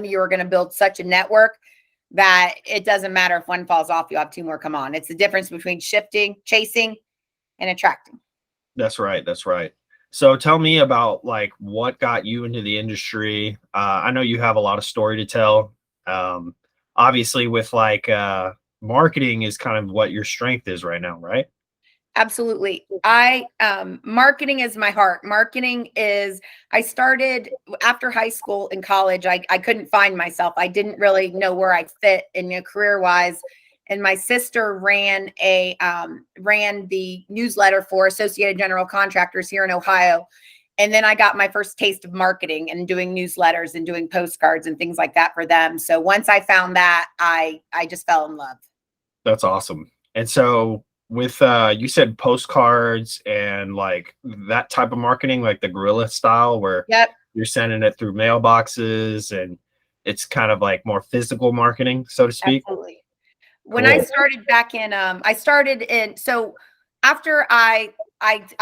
You're going to build such a network that it doesn't matter if one falls off, you have two more come on. It's the difference between shifting, chasing, and attracting. That's right. That's right. So tell me about like what got you into the industry. I know you have a lot of story to tell. Obviously with like marketing is kind of what your strength is right now, right? Absolutely. Marketing is my heart. Marketing is, I started after high school and college. I couldn't find myself. I didn't really know where I fit in career wise. And my sister ran the newsletter for Associated General Contractors here in Ohio. And then I got my first taste of marketing and doing newsletters and doing postcards and things like that for them. So once I found that, I just fell in love. That's awesome. And so with you said postcards and like that type of marketing, like the guerrilla style where Yep. you're sending it through mailboxes and it's kind of like more physical marketing, so to speak. Absolutely. When Cool. I started back in, so after I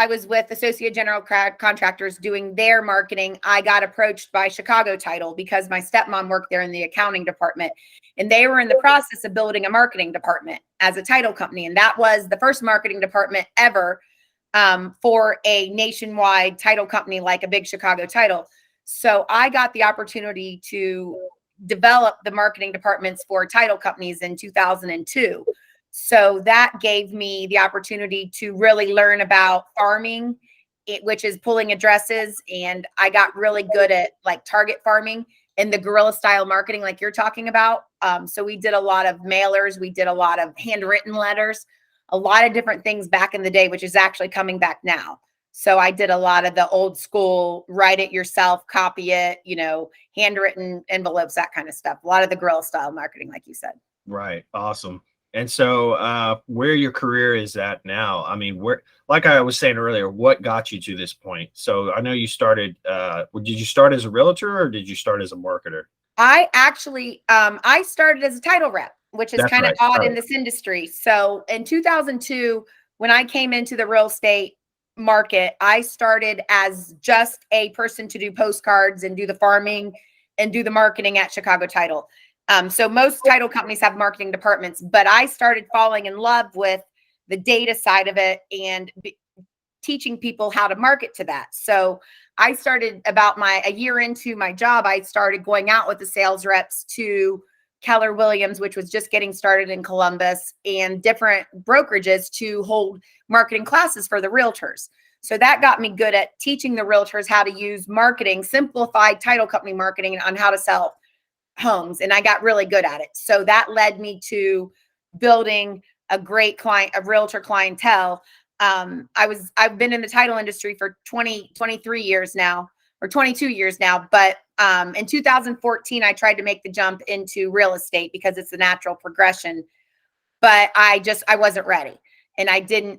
was with Associated General Contractors doing their marketing, I got approached by Chicago Title because my stepmom worked there in the accounting department, and they were in the process of building a marketing department as a title company. And that was the first marketing department ever for a nationwide title company like a big Chicago Title. So I got the opportunity to develop the marketing departments for title companies in 2002. So that gave me the opportunity to really learn about farming, which is pulling addresses. And I got really good at like target farming and the guerrilla style marketing like you're talking about. So we did a lot of mailers. We did a lot of handwritten letters, a lot of different things back in the day, which is actually coming back now. So I did a lot of the old school, write it yourself, copy it, handwritten envelopes, that kind of stuff. A lot of the guerrilla style marketing, like you said. Right. Awesome. And so where your career is at now, I mean, where, like I was saying earlier, what got you to this point? So I know you started, did you start as a realtor or did you start as a marketer? I actually, I started as a title rep, which is That's kind of right. odd Right. in this industry. So in 2002, when I came into the real estate market, I started as just a person to do postcards and do the farming and do the marketing at Chicago Title. So most title companies have marketing departments, but I started falling in love with the data side of it and teaching people how to market to that. So I started about a year into my job, I started going out with the sales reps to Keller Williams, which was just getting started in Columbus, and different brokerages to hold marketing classes for the realtors. So that got me good at teaching the realtors how to use marketing, simplified title company marketing on how to sell homes. And I got really good at it. So that led me to building a great realtor clientele. I've been in the title industry for 23 years now, or 22 years now. But in 2014, I tried to make the jump into real estate because it's a natural progression, but I wasn't ready. And I didn't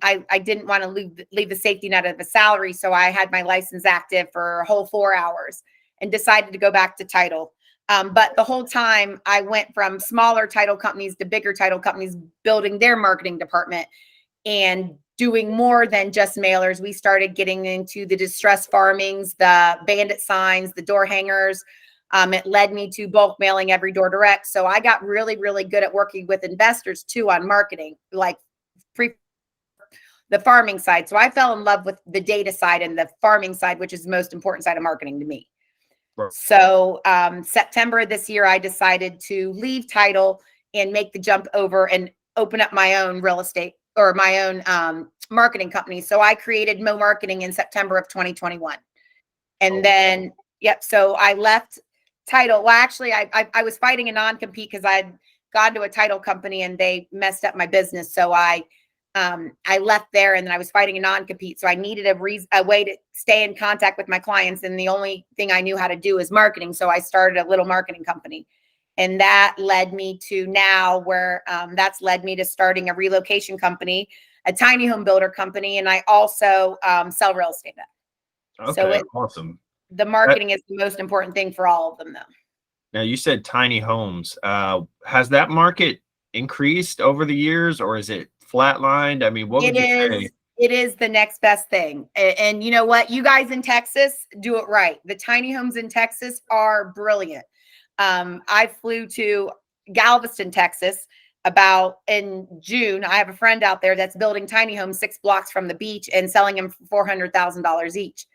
want to leave the safety net of a salary. So I had my license active for a whole 4 hours and decided to go back to title. But the whole time I went from smaller title companies to bigger title companies, building their marketing department and doing more than just mailers. We started getting into the distress farmings, the bandit signs, the door hangers. It led me to bulk mailing every door direct. So I got really, really good at working with investors too on marketing, like the farming side. So I fell in love with the data side and the farming side, which is the most important side of marketing to me. Right. So September of this year, I decided to leave title and make the jump over and open up my own real estate or my own marketing company. So I created Mo Marketing in September of 2021. And then, yep. So I left title. Well, actually, I was fighting a non-compete because I'd gone to a title company and they messed up my business. So I left there, and then I was fighting a non-compete. So I needed a way to stay in contact with my clients. And the only thing I knew how to do is marketing. So I started a little marketing company. And that led me to now where that's led me to starting a relocation company, a tiny home builder company. And I also sell real estate. Okay, so awesome. The marketing is the most important thing for all of them, though. Now, you said tiny homes. Has that market increased over the years, or is it flatlined? I mean, what would you say? It is the next best thing. And you know what? You guys in Texas do it right. The tiny homes in Texas are brilliant. I flew to Galveston, Texas about in June. I have a friend out there that's building tiny homes 6 blocks from the beach and selling them for $400,000 each.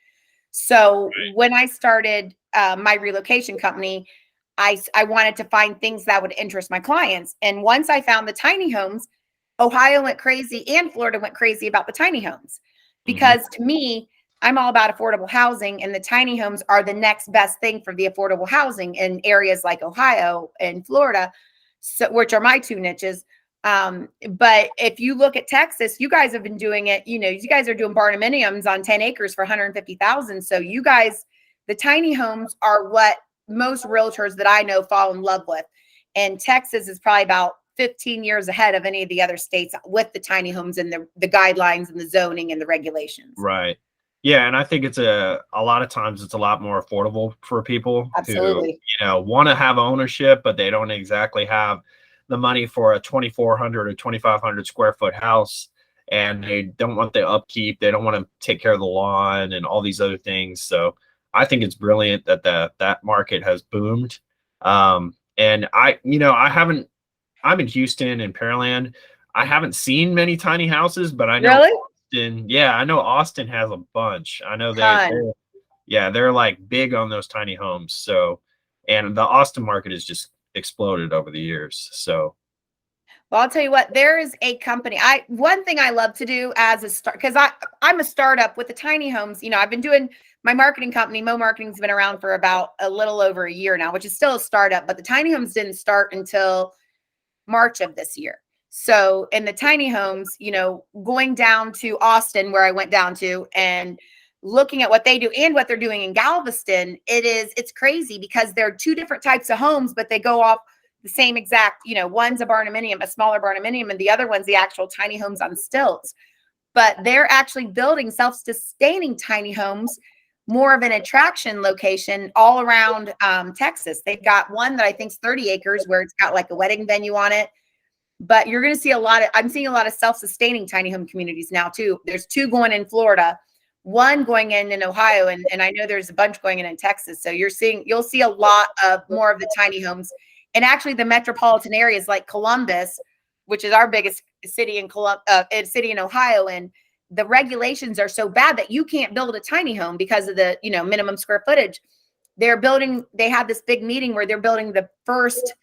So when I started my relocation company, I wanted to find things that would interest my clients. And once I found the tiny homes, Ohio went crazy and Florida went crazy about the tiny homes because to me, I'm all about affordable housing, and the tiny homes are the next best thing for the affordable housing in areas like Ohio and Florida, so which are my 2 niches. But if you look at Texas, you guys have been doing it. You know, you guys are doing barndominiums on 10 acres for 150,000. So you guys, the tiny homes are what most realtors that I know fall in love with. And Texas is probably about 15 years ahead of any of the other states with the tiny homes and the guidelines and the zoning and the regulations. Right. Yeah, and I think it's a lot of times it's a lot more affordable for people who, Absolutely. want to have ownership, but they don't exactly have the money for a 2,400 or 2,500 square foot house, and they don't want the upkeep, they don't want to take care of the lawn and all these other things. So I think it's brilliant that that market has boomed. And I'm in Houston and Pearland. I haven't seen many tiny houses, but I know Really? Austin. Yeah, I know Austin has a bunch. I know Ton. they're like big on those tiny homes. So, and the Austin market has just exploded over the years. So, Well, I'll tell you what, there is a company. One thing I love to do as a start, because I'm a startup with the tiny homes. You know, I've been doing my marketing company. Mo Marketing's been around for about a little over a year now, which is still a startup, but the tiny homes didn't start until March of this year. So in the tiny homes, you know, going down to Austin, where I went down to, and looking at what they do and what they're doing in Galveston, it's crazy because they're 2 different types of homes, but they go off the same exact, you know, one's a barndominium, a smaller barndominium, and the other one's the actual tiny homes on stilts. But they're actually building self-sustaining tiny homes, more of an attraction location all around Texas. They've got one that I think is 30 acres where it's got like a wedding venue on it. But you're going to see I'm seeing a lot of self-sustaining tiny home communities now too. There's 2 going in Florida, 1 going in Ohio, and I know there's a bunch going in Texas. So you'll see a lot of more of the tiny homes. And actually the metropolitan areas like Columbus, which is our biggest city in city in Ohio, and the regulations are so bad that you can't build a tiny home because of the, you know, minimum square footage. They have this big meeting where they're building the first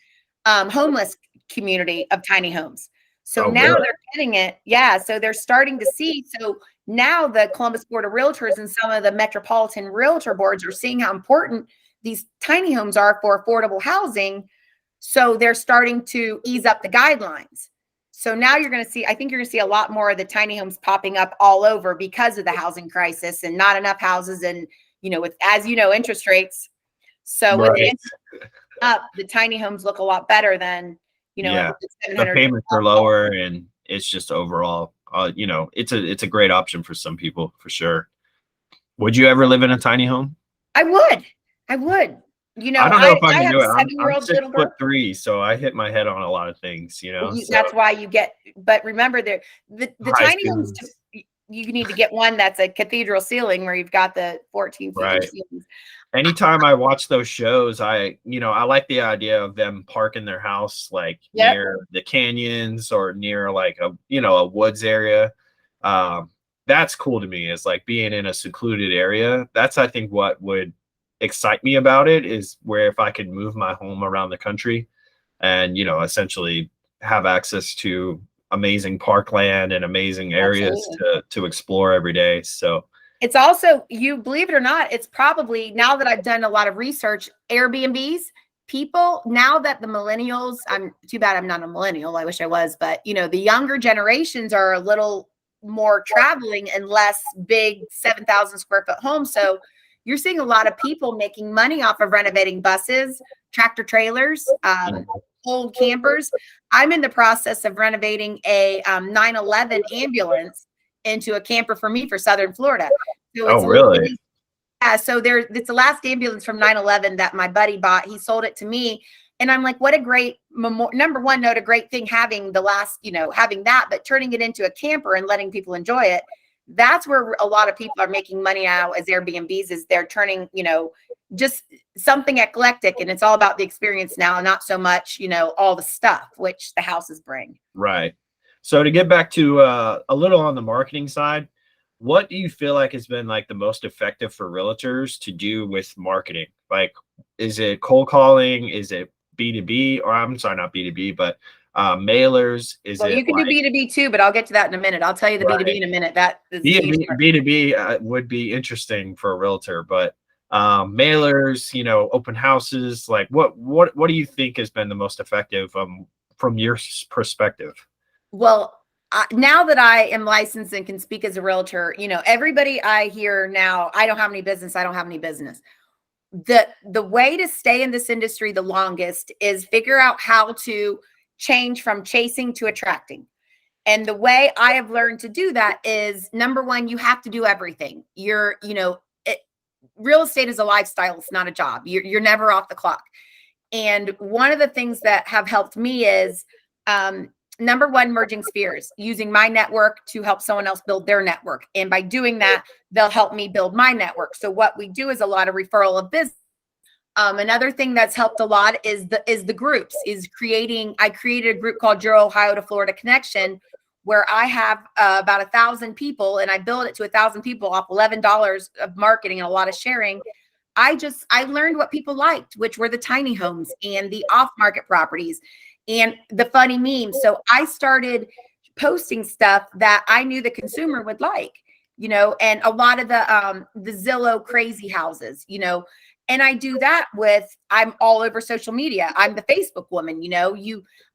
homeless community of tiny homes. So now really? they're getting it. Yeah. So they're starting to see. So now the Columbus Board of Realtors and some of the metropolitan realtor boards are seeing how important these tiny homes are for affordable housing. So they're starting to ease up the guidelines. So now I think you're going to see a lot more of the tiny homes popping up all over because of the housing crisis and not enough houses. And, you know, as you know, interest rates. So with the interest up, the tiny homes look a lot better than, you know, Yeah, the the 700. payments are lower, and it's just overall, it's a great option for some people for sure. Would you ever live in a tiny home? I would. You I know, don't know if I I can have do a it. I'm 7-year-old little girl. 6'3", so I hit my head on a lot of things, So That's why you get, but remember the high tiny homes, ceilings, you need to get one that's a cathedral ceiling where you've got the 14 feet right? ceilings. Anytime I watch those shows, I like the idea of them parking their house like Yep. near the canyons or near like a woods area. That's cool to me, is like being in a secluded area. That's, I think, what would excite me about it, is where if I could move my home around the country and, essentially have access to amazing parkland and amazing areas Absolutely. to explore every day. So It's also, you believe it or not, it's probably, now that I've done a lot of research, Airbnbs, people, now that the millennials, I'm too bad I'm not a millennial, I wish I was, but you know, the younger generations are a little more traveling and less big 7,000 square foot homes. So you're seeing a lot of people making money off of renovating buses, tractor trailers, old campers. I'm in the process of renovating a 911 ambulance into a camper for me for Southern Florida. So oh, it's really? literally, it's the last ambulance from 911 that my buddy bought. He sold it to me. And I'm like, what a great number one note, a great thing having the last, having that, but turning it into a camper and letting people enjoy it. That's where a lot of people are making money now as Airbnbs, is they're turning, just something eclectic, and it's all about the experience now, not so much, all the stuff which the houses bring. Right. So to get back to a little on the marketing side, what do you feel like has been like the most effective for realtors to do with marketing? Like, is it cold calling? Is it B2B? Or I'm sorry, not B2B, but mailers? Is Well, it you can do like, B2B too, but I'll get to that in a minute. I'll tell you the B2B right? in a minute. That is a huge B2B, part. B2B would be interesting for a realtor, but mailers, open houses, like what do you think has been the most effective from your perspective? Well, now that I am licensed and can speak as a realtor, everybody I hear now, I don't have any business. I don't have any business. The way to stay in this industry the longest is figure out how to change from chasing to attracting. And the way I have learned to do that is, number one, you have to do everything. Real estate is a lifestyle. It's not a job. You're never off the clock. And one of the things that have helped me is, number one, merging spheres, using my network to help someone else build their network. And by doing that, they'll help me build my network. So what we do is a lot of referral of business. Another thing that's helped a lot is the groups, I created a group called Your Ohio to Florida Connection, where I have about 1,000 people, and I build it to 1,000 people off $11 of marketing and a lot of sharing. I learned what people liked, which were the tiny homes and the off-market properties and the funny memes. So I started posting stuff that I knew the consumer would like, and a lot of the Zillow crazy houses, and I do that I'm all over social media. I'm the Facebook woman,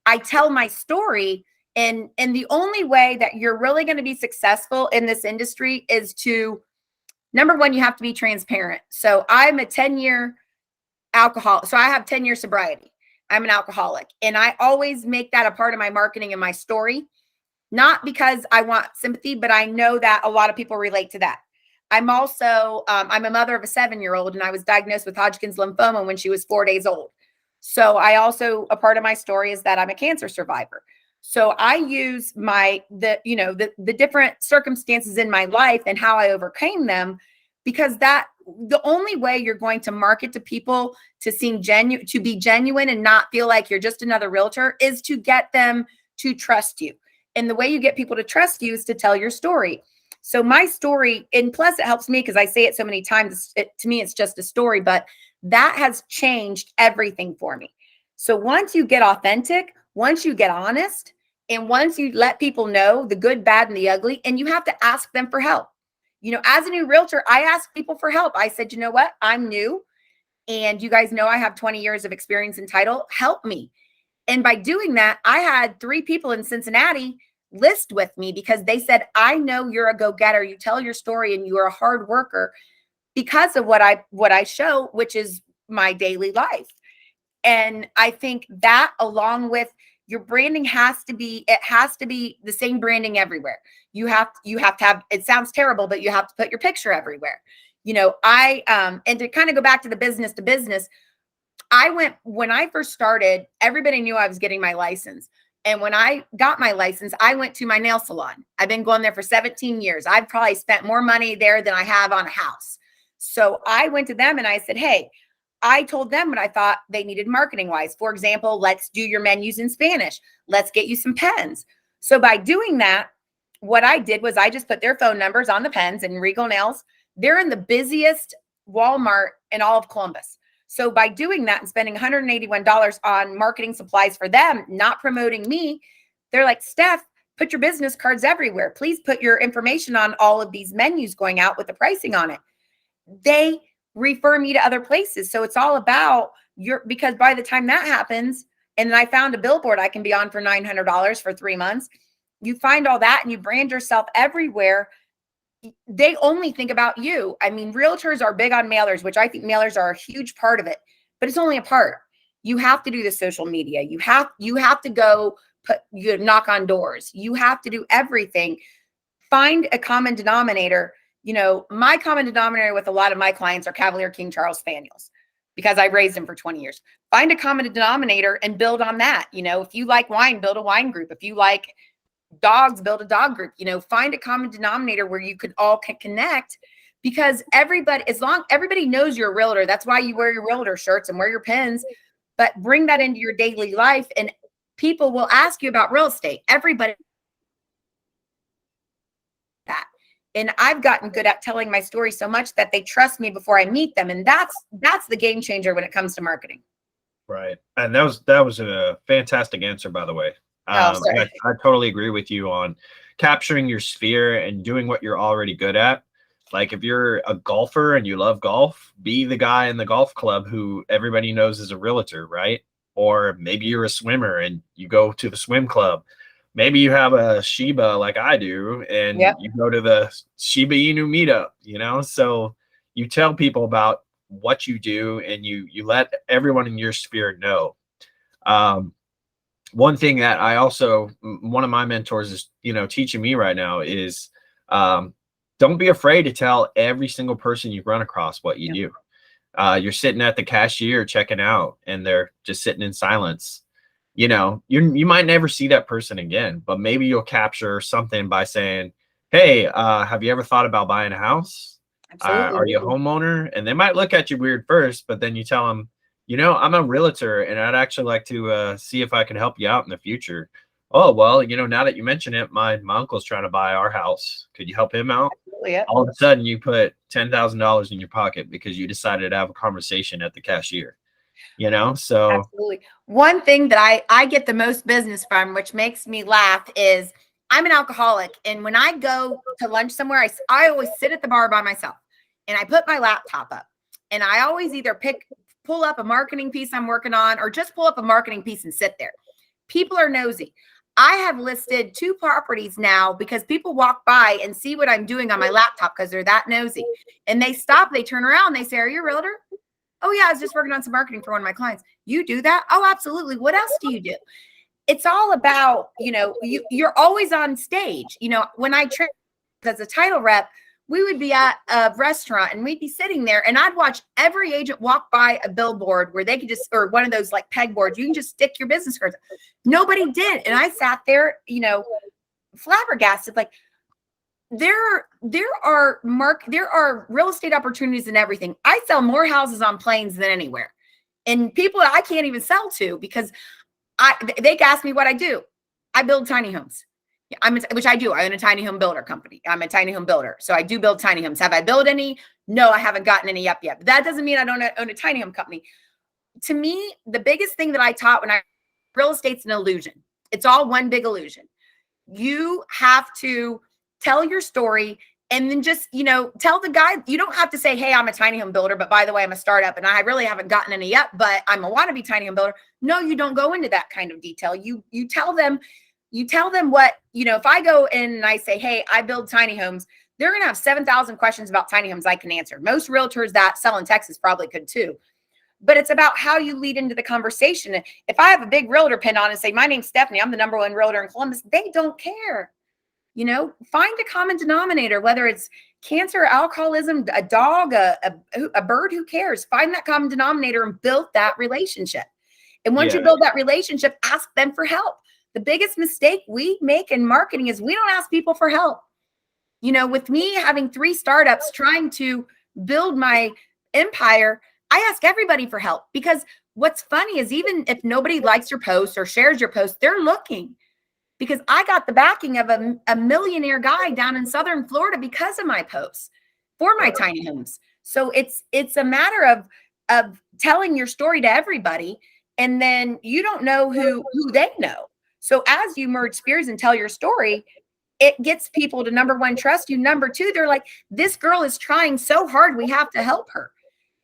I tell my story, and the only way that you're really going to be successful in this industry is to, number one, you have to be transparent. So I'm a 10-year alcohol. So I have 10 years sobriety. I'm an alcoholic. And I always make that a part of my marketing and my story, not because I want sympathy, but I know that a lot of people relate to that. I'm also, I'm a mother of a 7-year-old, and I was diagnosed with Hodgkin's lymphoma when she was 4 days old. So a part of my story is that I'm a cancer survivor. So I use the different circumstances in my life and how I overcame them, because the only way you're going to market to people to be genuine and not feel like you're just another realtor is to get them to trust you. And the way you get people to trust you is to tell your story. So my story, and plus it helps me because I say it so many times, to me, it's just a story, but that has changed everything for me. So once you get authentic, once you get honest, and once you let people know the good, bad, and the ugly, and you have to ask them for help. As a new realtor, I ask people for help. I said, you know what? I'm new. And you guys know I have 20 years of experience in title. Help me. And by doing that, I had 3 people in Cincinnati list with me because they said, I know you're a go-getter. You tell your story and you are a hard worker because of what I show, which is my daily life. And I think that, along with your branding, has to be the same branding everywhere. You have to have, it sounds terrible, but you have to put your picture everywhere. And to kind of go back to the business to business, when I first started, everybody knew I was getting my license. And when I got my license, I went to my nail salon. I've been going there for 17 years. I've probably spent more money there than I have on a house. So I went to them and I said, hey, I told them what I thought they needed marketing wise. For example, let's do your menus in Spanish. Let's get you some pens. So by doing that, what I did was I just put their phone numbers on the pens, and Regal Nails, they're in the busiest Walmart in all of Columbus. So by doing that and spending $181 on marketing supplies for them, not promoting me, they're like, Steph, put your business cards everywhere. Please put your information on all of these menus going out with the pricing on it. They refer me to other places. So it's all about because by the time that happens, and I found a billboard I can be on for $900 for 3 months, you find all that and you brand yourself everywhere. They only think about you. I mean, realtors are big on mailers, which I think mailers are a huge part of it, but it's only a part. You have to do the social media. You have to go knock on doors. You have to do everything. Find a common denominator. My common denominator with a lot of my clients are Cavalier King Charles Spaniels, because I raised them for 20 years. Find a common denominator and build on that. If you like wine, build a wine group. If you like dogs, build a dog group, find a common denominator where you could all connect, because everybody knows you're a realtor. That's why you wear your realtor shirts and wear your pins, but bring that into your daily life and people will ask you about real estate. Everybody that. And I've gotten good at telling my story so much that they trust me before I meet them. And that's the game changer when it comes to marketing. Right. And that was a fantastic answer, by the way. I totally agree with you on capturing your sphere and doing what you're already good at. Like if you're a golfer and you love golf, be the guy in the golf club who everybody knows is a realtor, right? Or maybe you're a swimmer and you go to the swim club. Maybe you have a Shiba like I do, and you go to the Shiba Inu meetup, so you tell people about what you do and you let everyone in your sphere know. One thing that one of my mentors is, teaching me right now is, don't be afraid to tell every single person you run across what you do. You're sitting at the cashier checking out and they're just sitting in silence. You might never see that person again, but maybe you'll capture something by saying, hey, have you ever thought about buying a house? Are you a homeowner? And they might look at you weird first, but then you tell them, I'm a realtor and I'd actually like to see if I can help you out in the future. Oh, well, now that you mention it, my uncle's trying to buy our house. Could you help him out? Yeah. All of a sudden you put $10,000 in your pocket because you decided to have a conversation at the cashier. So absolutely. One thing that I get the most business from, which makes me laugh, is I'm an alcoholic. And when I go to lunch somewhere, I always sit at the bar by myself and I put my laptop up and I always either pull up a marketing piece I'm working on or just pull up a marketing piece and sit there. People are nosy. I have listed 2 properties now because people walk by and see what I'm doing on my laptop because they're that nosy. And they stop, they turn around, they say, are you a realtor? Oh yeah, I was just working on some marketing for one of my clients. You do that? Oh, absolutely. What else do you do? It's all about, you're always on stage. When I trained as a title rep, we would be at a restaurant and we'd be sitting there and I'd watch every agent walk by a billboard where they could or one of those like pegboards, you can just stick your business cards. Nobody did. And I sat there, flabbergasted, like, there are real estate opportunities and everything. I sell more houses on planes than anywhere, and people that I can't even sell to because they ask me what I do. I build tiny homes. Which I do. I own a tiny home builder company. I'm a tiny home builder, so I do build tiny homes. Have I built any? No, I haven't gotten any up yet. But that doesn't mean I don't own a tiny home company. To me, the biggest thing that I taught real estate's an illusion. It's all one big illusion. You have to tell your story and then just, tell the guy. You don't have to say, hey, I'm a tiny home builder, but by the way, I'm a startup and I really haven't gotten any yet, but I'm a wannabe tiny home builder. No, you don't go into that kind of detail. You tell them what, if I go in and I say, hey, I build tiny homes, they're going to have 7,000 questions about tiny homes I can answer. Most realtors that sell in Texas probably could too. But it's about how you lead into the conversation. If I have a big realtor pin on and say, my name's Stephanie, I'm the #1 realtor in Columbus, they don't care. Find a common denominator, whether it's cancer, alcoholism, a dog, a bird, who cares? Find that common denominator and build that relationship. And once you build that relationship, ask them for help. The biggest mistake we make in marketing is we don't ask people for help. With me having 3 startups trying to build my empire, I ask everybody for help because what's funny is even if nobody likes your post or shares your post, they're looking. Because I got the backing of a millionaire guy down in Southern Florida because of my posts for my tiny homes. So it's a matter of telling your story to everybody, and then you don't know who they know. So as you merge spheres and tell your story, it gets people to, #1, trust you. #2, they're like, this girl is trying so hard, we have to help her.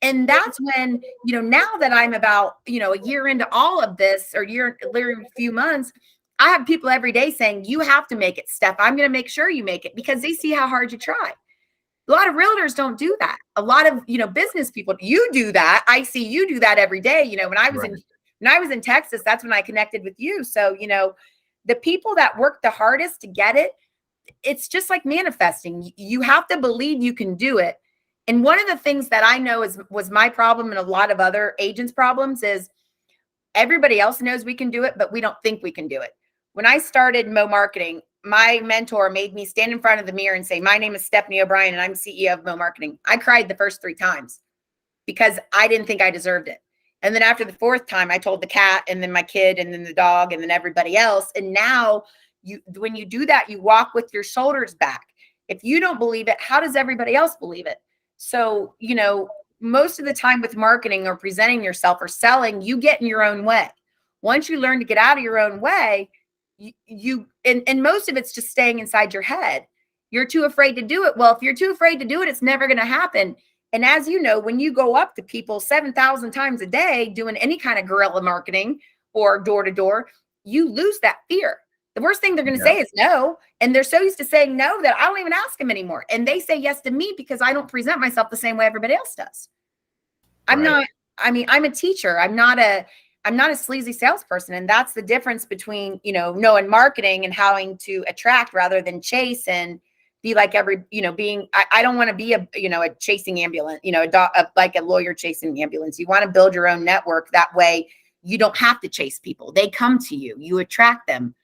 And that's when, now that I'm about, a year into all of this, or literally a few months, I have people every day saying, you have to make it, Steph. I'm going to make sure you make it, because they see how hard you try. A lot of realtors don't do that. A lot of, business people, you do that. I see you do that every day. When I was in Texas, that's when I connected with you. So, the people that work the hardest to get it, it's just like manifesting. You have to believe you can do it. And one of the things that I know was my problem and a lot of other agents' problems is everybody else knows we can do it, but we don't think we can do it. When I started Mo Marketing, my mentor made me stand in front of the mirror and say, my name is Stephanie O'Brien and I'm CEO of Mo Marketing. I cried the first 3 times because I didn't think I deserved it. And then after the 4th time, I told the cat and then my kid and then the dog and then everybody else. And now when you do that, you walk with your shoulders back. If you don't believe it, how does everybody else believe it? So, most of the time with marketing or presenting yourself or selling, you get in your own way. Once you learn to get out of your own way, and most of it's just staying inside your head. You're too afraid to do it. Well, if you're too afraid to do it, it's never going to happen. And as you know, when you go up to people 7,000 times a day doing any kind of guerrilla marketing or door to door, you lose that fear. The worst thing they're going to say is no. And they're so used to saying no that I don't even ask them anymore. And they say yes to me because I don't present myself the same way everybody else does. I'm a teacher. I'm not a sleazy salesperson. And that's the difference between, knowing marketing and having to attract rather than chase and be like I don't want to be a chasing ambulance, like a lawyer chasing ambulance. You want to build your own network. That way you don't have to chase people. They come to you, you attract them.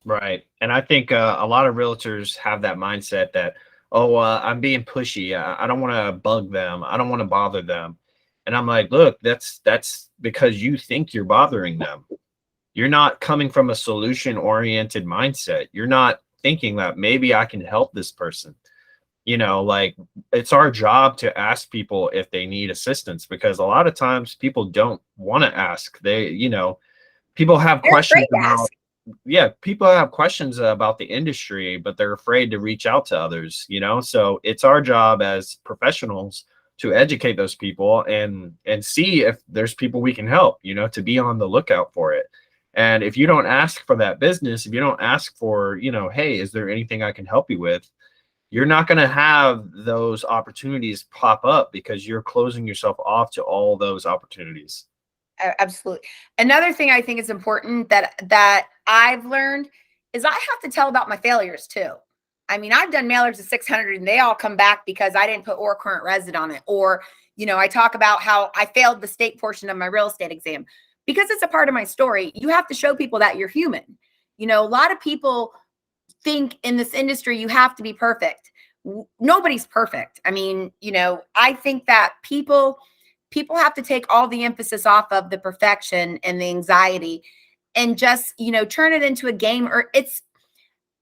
Right. And I think a lot of realtors have that mindset that, I'm being pushy. I don't want to bug them. I don't want to bother them. And I'm like, look, that's because you think you're bothering them. You're not coming from a solution-oriented mindset. You're not thinking that maybe I can help this person. It's our job to ask people if they need assistance, because a lot of times people don't want to ask. People have questions about people have questions about the industry, but they're afraid to reach out to others, so it's our job as professionals to educate those people and see if there's people we can help, to be on the lookout for it. And if you don't ask for that business, if you don't ask for, hey, is there anything I can help you with? You're not going to have those opportunities pop up because you're closing yourself off to all those opportunities. Absolutely. Another thing I think is important that I've learned is I have to tell about my failures too. I mean, I've done mailers of 600 and they all come back because I didn't put or current resident on it. Or, I talk about how I failed the state portion of my real estate exam because it's a part of my story. You have to show people that you're human. A lot of people think in this industry, you have to be perfect. Nobody's perfect. I mean, I think that people have to take all the emphasis off of the perfection and the anxiety and just, turn it into a game.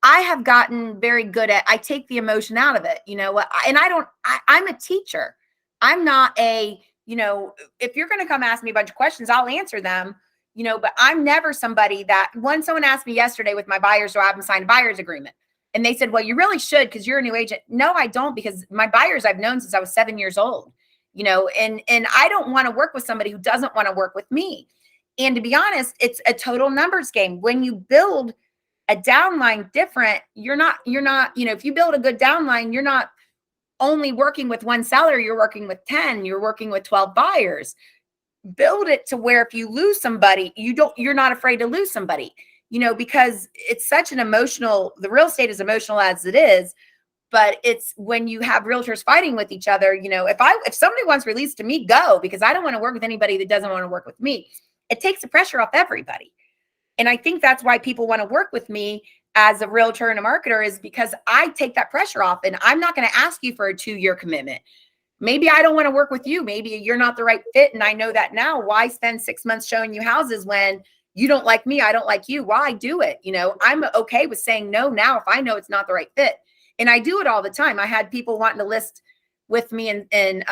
I have gotten very good at, I take the emotion out of it, and I'm a teacher. I'm not if you're going to come ask me a bunch of questions, I'll answer them, but I'm never somebody that someone asked me yesterday with my buyers, do I have them sign a buyer's agreement? And they said, well, you really should, because you're a new agent. No, I don't, because my buyers I've known since I was 7 years old. And I don't want to work with somebody who doesn't want to work with me. And to be honest, it's a total numbers game. When you build a downline different, you're not, if you build a good downline, you're not only working with one seller, you're working with 10, you're working with 12 buyers. Build it to where if you lose somebody, you're not afraid to lose somebody, because it's such an the real estate is emotional as it is. But it's when you have realtors fighting with each other, if somebody wants released to me, go, because I don't want to work with anybody that doesn't want to work with me. It takes the pressure off everybody. And I think that's why people want to work with me as a realtor and a marketer, is because I take that pressure off, and I'm not going to ask you for a 2-year commitment. Maybe I don't want to work with you. Maybe you're not the right fit. And I know that now. Why spend 6 months showing you houses when you don't like me? I don't like you. Why do it? I'm okay with saying no now if I know it's not the right fit. And I do it all the time. I had people wanting to list with me in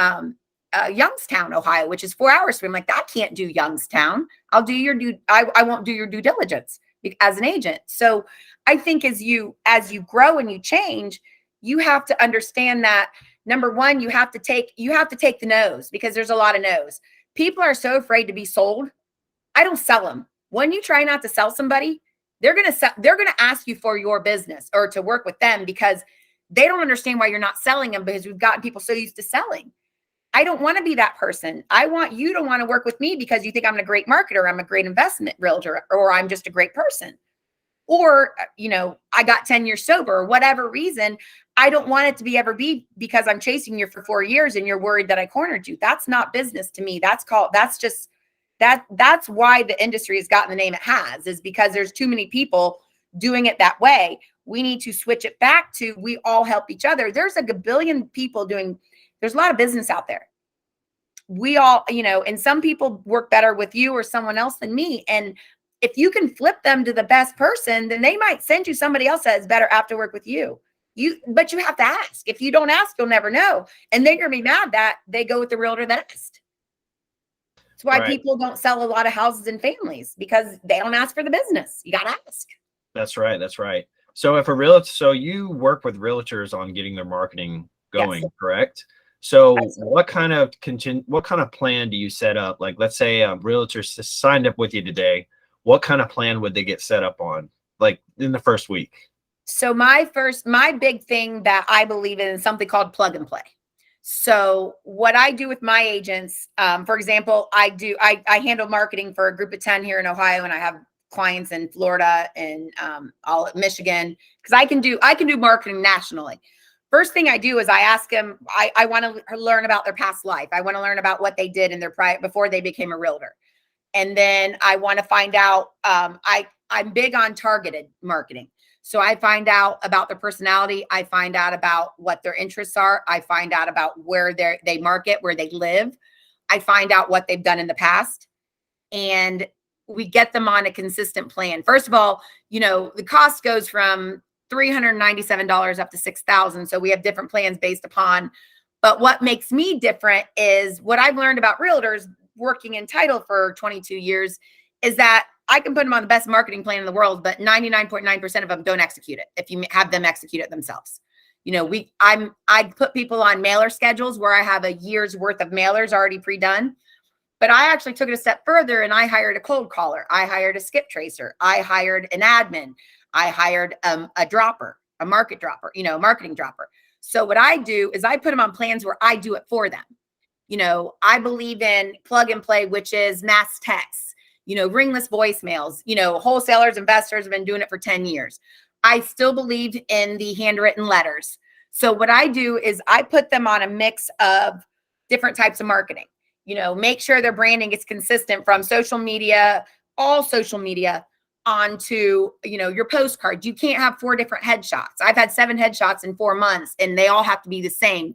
Youngstown, Ohio, which is 4 hours from me. I'm like, I can't do Youngstown. I won't do your due diligence as an agent. So I think as you grow and you change, you have to understand that, number one, you have to take the no's, because there's a lot of no's. People are so afraid to be sold. I don't sell them. When you try not to sell somebody, they're going to ask you for your business or to work with them, because they don't understand why you're not selling them, because we've gotten people so used to selling. I don't want to be that person. I want you to want to work with me because you think I'm a great marketer, I'm a great investment realtor, or I'm just a great person. Or, I got 10 years sober, or whatever reason. I don't want it to be because I'm chasing you for 4 years and you're worried that I cornered you. That's not business to me. That's why the industry has gotten the name it has, is because there's too many people doing it that way. We need to switch it back to we all help each other. There's like a billion people there's a lot of business out there. We all, and some people work better with you or someone else than me. And if you can flip them to the best person, then they might send you somebody else that is better after work with you. But you have to ask. If you don't ask, you'll never know. And then you're gonna be mad that they go with the realtor that asked. That's why people don't sell a lot of houses in families, because they don't ask for the business. You got to ask. That's right. That's right. So if a realtor, so you work with realtors on getting their marketing going, yes, correct? So what kind of plan do you set up? Like, let's say a realtor signed up with you today. What kind of plan would they get set up on, like in the first week? So my big thing that I believe in is something called plug and play. So what I do with my agents, for example, I handle marketing for a group of 10 here in Ohio, and I have clients in Florida and all Michigan, because I can do marketing nationally. First thing I do is I ask them, I want to learn about their past life. I want to learn about what they did in their before they became a realtor. And then I want to find out, I'm big on targeted marketing. So I find out about their personality. I find out about what their interests are. I find out about where they market, where they live. I find out what they've done in the past. And we get them on a consistent plan. First of all, the cost goes from $397 up to $6,000. So we have different plans based upon, but what makes me different is what I've learned about realtors working in title for 22 years is that I can put them on the best marketing plan in the world, but 99.9% of them don't execute it if you have them execute it themselves. I put people on mailer schedules where I have a year's worth of mailers already pre-done. But I actually took it a step further, and I hired a cold caller. I hired a skip tracer. I hired an admin. I hired a dropper, a marketing dropper. So what I do is I put them on plans where I do it for them. I believe in plug and play, which is mass texts, ringless voicemails. Wholesalers, investors have been doing it for 10 years. I still believe in the handwritten letters. So what I do is I put them on a mix of different types of marketing. Make sure their branding is consistent from social media, all social media, onto, your postcards. You can't have 4 different headshots. I've had 7 headshots in 4 months, and they all have to be the same.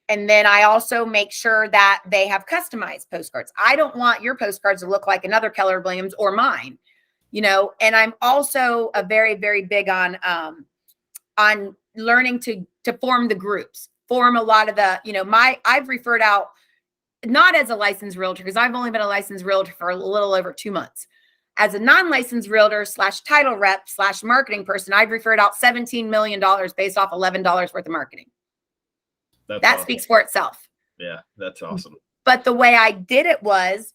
And then I also make sure that they have customized postcards. I don't want your postcards to look like another Keller Williams or mine, and I'm also a very, very big on learning to form the groups, form a lot of the, I've referred out, not as a licensed realtor, because I've only been a licensed realtor for a little over 2 months. As a non-licensed realtor / title rep / marketing person, I've referred out $17 million based off $11 worth of marketing. That awesome. Speaks for itself. Yeah, that's awesome. But the way I did it was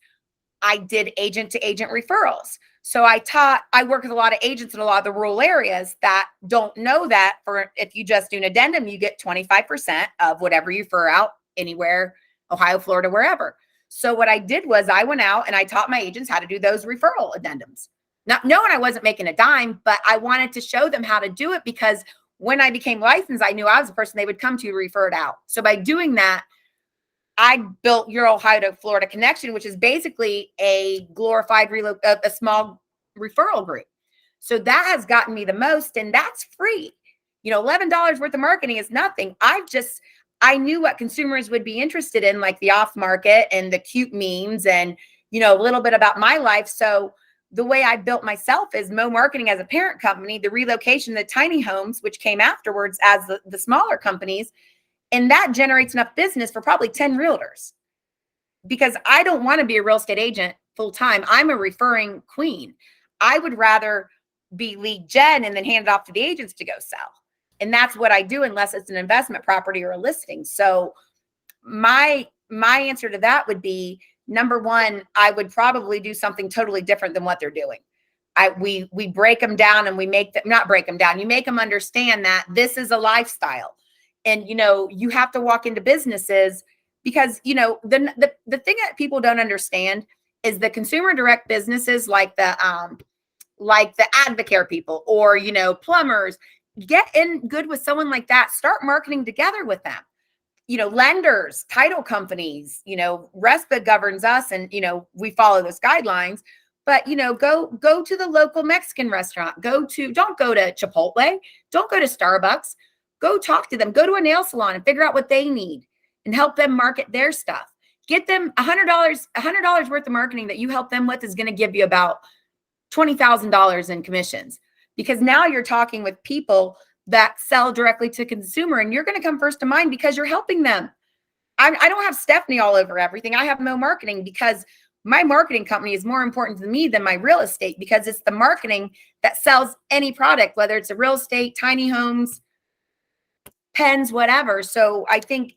I did agent to agent referrals. So I work with a lot of agents in a lot of the rural areas that don't know that if you just do an addendum, you get 25% of whatever you refer out anywhere, Ohio, Florida, wherever. So what I did was I went out and I taught my agents how to do those referral addendums. Not knowing I wasn't making a dime, but I wanted to show them how to do it, because when I became licensed, I knew I was the person they would come to refer it out. So by doing that, I built Your Ohio to Florida Connection, which is basically a glorified a small referral group. So that has gotten me the most, and that's free. $11 worth of marketing is nothing. I knew what consumers would be interested in, like the off market and the cute memes and, a little bit about my life. So the way I built myself is Mo Marketing as a parent company, the relocation, the tiny homes, which came afterwards as the smaller companies. And that generates enough business for probably 10 realtors, because I don't want to be a real estate agent full time. I'm a referring queen. I would rather be lead gen and then hand it off to the agents to go sell. And that's what I do, unless it's an investment property or a listing. So my answer to that would be, number one, I would probably do something totally different than what they're doing. We break them down, and we make them, not break them down. You make them understand that this is a lifestyle, and, you have to walk into businesses, because, the thing that people don't understand is the consumer direct businesses, like the Advocare people, or, plumbers. Get in good with someone like that. Start marketing together with them. Lenders, title companies, RESPA governs us, and, we follow those guidelines. but go to the local Mexican restaurant. Don't go to Chipotle. Don't go to Starbucks. Go talk to them. Go to a nail salon and figure out what they need and help them market their stuff. Get them $100 worth of marketing that you help them with is going to give you about $20,000 in commissions, because now you're talking with people that sell directly to consumer, and you're going to come first to mind because you're helping them. I don't have Stephanie all over everything. I have no marketing because my marketing company is more important to me than my real estate, because it's the marketing that sells any product, whether it's a real estate, tiny homes, pens, whatever. So I think,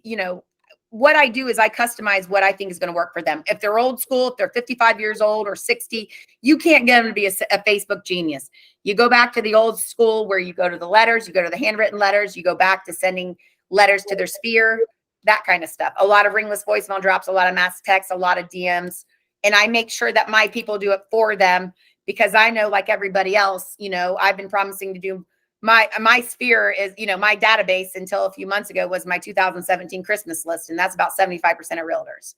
what I do is I customize what I think is going to work for them. If they're old school, if they're 55 years old or 60, you can't get them to be a Facebook genius. You go back to the old school where you go to the letters, you go to the handwritten letters, you go back to sending letters to their sphere, that kind of stuff. A lot of ringless voicemail drops, a lot of mass texts, a lot of DMs. And I make sure that my people do it for them, because I know, like everybody else, I've been promising to do my sphere is, my database until a few months ago was my 2017 Christmas list. And that's about 75% of realtors.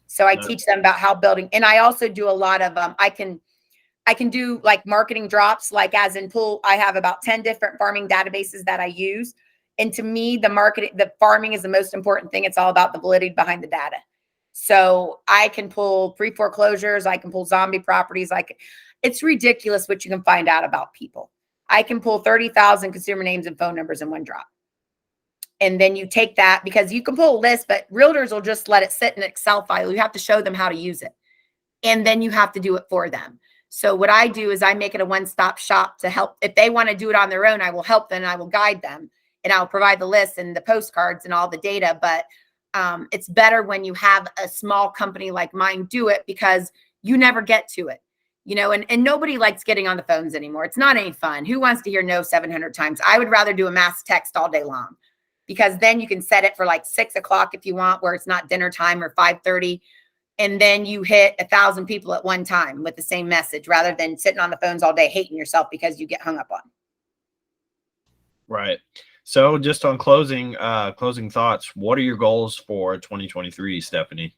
So I teach them about how building, and I also do a lot of, I can do like marketing drops, like as in pool, I have about 10 different farming databases that I use. And to me, the farming is the most important thing. It's all about the validity behind the data. So I can pull pre-foreclosures. I can pull zombie properties. It's ridiculous what you can find out about people. I can pull 30,000 consumer names and phone numbers in one drop. And then you take that, because you can pull a list, but realtors will just let it sit in an Excel file. You have to show them how to use it. And then you have to do it for them. So what I do is I make it a one-stop shop to help. If they want to do it on their own, I will help them and I will guide them, and I'll provide the list and the postcards and all the data. But it's better when you have a small company like mine do it, because you never get to it. And nobody likes getting on the phones anymore. It's not any fun. Who wants to hear no 700 times? I would rather do a mass text all day long, because then you can set it for like 6 o'clock if you want, where it's not dinner time, or 5:30. And then you hit 1,000 people at one time with the same message, rather than sitting on the phones all day hating yourself because you get hung up on. Right. So just on closing thoughts, what are your goals for 2023, Stephanie?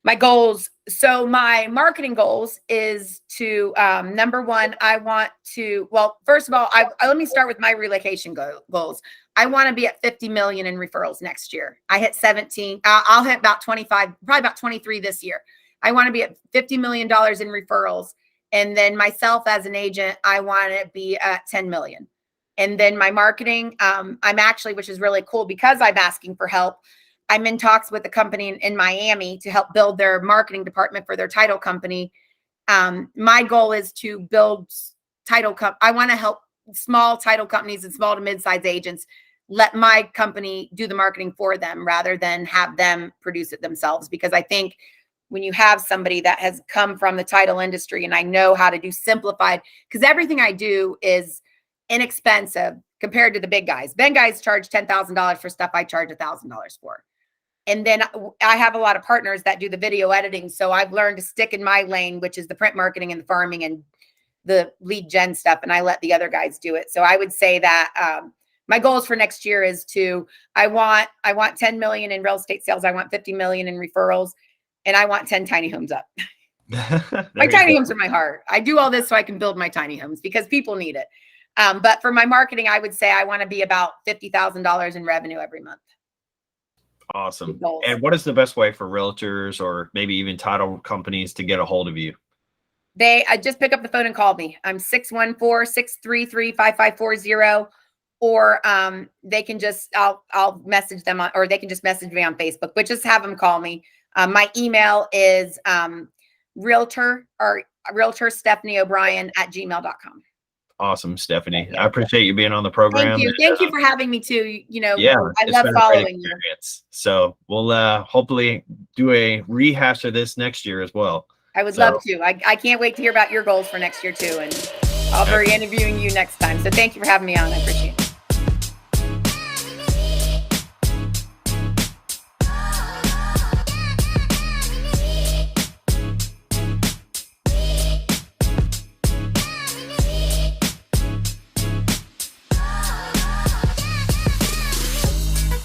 My goals. So my marketing goals is to, number one, I want to, first of all, let me start with my relocation goals. I want to be at 50 million in referrals next year. I hit 17. I'll hit about 25, probably about 23 this year. I want to be at $50 million in referrals. And then myself as an agent, I want to be at 10 million. And then my marketing, I'm actually, which is really cool because I'm asking for help, I'm in talks with a company in Miami to help build their marketing department for their title company. My goal is to build I want to help small title companies and small to mid-size agents let my company do the marketing for them rather than have them produce it themselves. Because I think when you have somebody that has come from the title industry, and I know how to do simplified, because everything I do is inexpensive compared to the big guys. Big guys charge $10,000 for stuff I charge $1,000 for. And then I have a lot of partners that do the video editing. So I've learned to stick in my lane, which is the print marketing and the farming and the lead gen stuff. And I let the other guys do it. So I would say that my goals for next year is I want 10 million in real estate sales. I want 50 million in referrals, and I want 10 tiny homes up. My tiny homes are my heart. I do all this so I can build my tiny homes because people need it. But for my marketing, I would say I want to be about $50,000 in revenue every month. Awesome. And what is the best way for realtors or maybe even title companies to get a hold of you? I just pick up the phone and call me. I'm 614-633-5540, or they can just, I'll message them or they can just message me on Facebook, but just have them call me. My email is realtor Stephanie O'Brien @gmail.com. Awesome, Stephanie. I appreciate you being on the program. Thank you for having me too. Yeah, I love following you. So we'll hopefully do a rehash of this next year as well. I would love to. I can't wait to hear about your goals for next year too. And I'll be interviewing you next time. So thank you for having me on. I appreciate it.